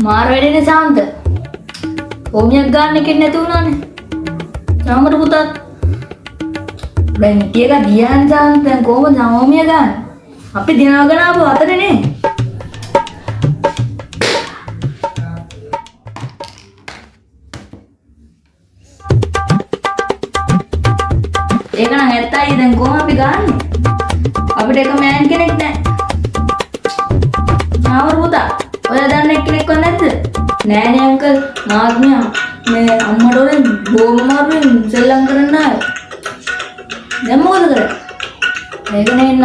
මාර වැඩේනේ සාන්ත. ඕමියක් ගන්න එකෙන් නැති වුණානේ. තාමර පුතා. දැන් ටික දියන් සාන්ත දැන් කොහොමද ඕමිය ගන්න? අපි දිනාගෙන ආපු අතරනේ. ඒක නම් ඇත්තයි දැන් කොහොම අපි ගන්නෙ? අපිට එක මෑන් කෙනෙක් නැහැ. තාමර පුතා. ඔයා දන්න එක්කෙනෙක්වත් නැද්ද? නෑනේ අංකල් මාත්මයා මේ අම්මට උරෙන් බෝම මාරුවෙන් සෙල්ලම් කරන්න ආවේ. දැන් මොකද කරන්නේ? මේක නෙන්න.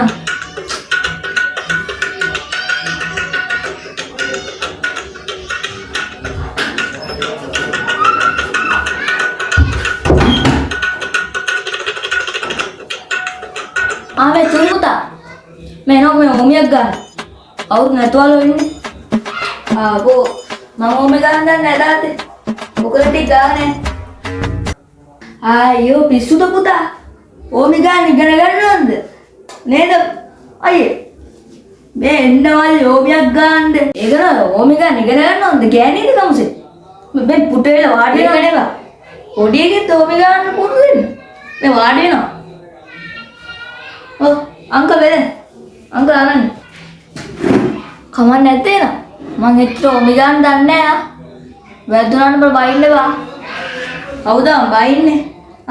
ආවේ තුරුතා. මේ නෝ මේ ඕමියක් ගන්න. අවුත් නැතුවල වෙන්නේ. ආවෝ මම ඕමේ ගන්න දන්නේ නැදාතේ. මොකද ටික ගානේ. ආයෝ පිස්සුද පුතා. ඕමේ ගන්න ඉගෙන ගන්නවද? නේද? අයියේ. මේ එන්නවල් ඕමියක් ගන්නද? ඒක නෝ ඕමේ ගන්න ඉගෙන ගන්නවද? ගෑණීද කමුසේ? මේ පුටේ වෙලා වාඩි වෙලා නේද? පොඩි එකෙත් ඕමේ ගන්න පුරුදු වෙන්න. මේ වාඩි වෙනවා. ඔව් අංකල් වෙද? අංකල් අනන්නේ. කමක් නැත්තේ නා. මං එච්චර ඕමි ගන්න දන්නේ නැහැ. වැදුනාට බල බයින්න බා. කවුද බයින්නේ?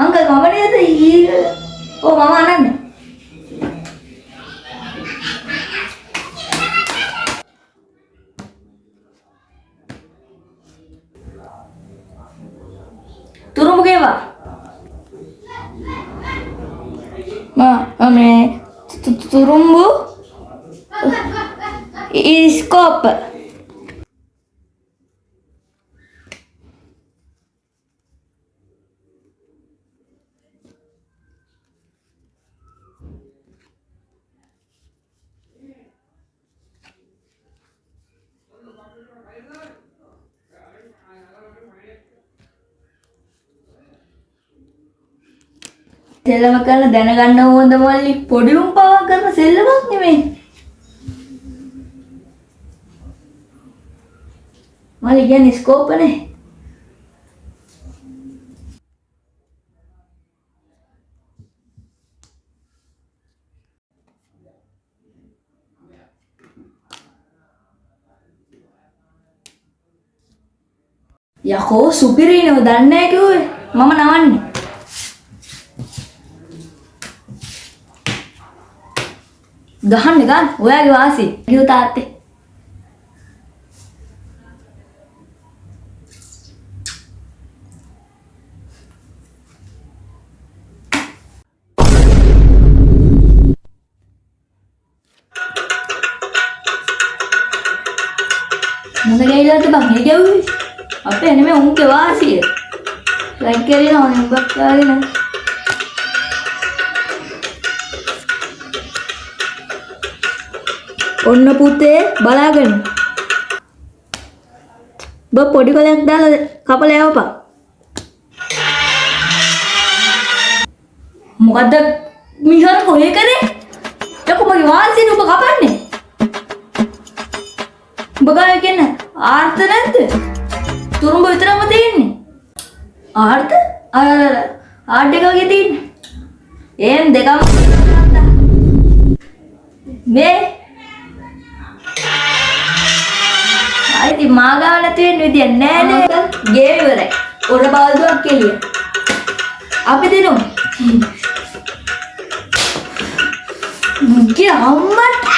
අංකල් මම නේද ඊ. ඔව් මම අනන්නේ. තුරුඹ ගේවා. මේ තුරුඹු ඉස්කෝප් සෙල්ලම කරලා දැනගන්න ඕනද මල්ලි පොඩි උන් පවා කරන සෙල්ලමක් නෙමෙයි. මල්ලි කියන්නේ ස්කෝප් නේ. යකෝ සුපිරිනෝ දන්නේ නැහැ කිව්වේ. මම නවන්නේ. ගහන්න ගන්න ඔයාගේ වාසි ගියෝ තාත්තේ. මොන ගේලාද බං මේ ගැව්වේ? අපේ නෙමෙයි උන්ගේ වාසිය. ලයික් කරේන ඕනේ උඹක් යාගෙන. ඔන්න පුතේ බලාගෙන. ඔබ පොඩි කොලයක් දාලා කපලා යවපන්. මොකද්ද මිහර කොහේ කරේ? යකෝ මගේ වාසියෙන් ඔබ කපන්නේ. ඔබ ගාව කියන්නේ ආර්ථ නැද්ද? තුරුඹ විතරම තියෙන්නේ. ආර්ථ? ආඩ් එක වගේ තියෙන්නේ. එහෙන් දෙකම මේ ඉතින් මාගාව නැති වෙන්න විදියක් නෑ නේද? ගේ ඉවරයි. ඔර බාල්දුවක් කෙලිය. අපි දිනමු. මුගේ අම්මට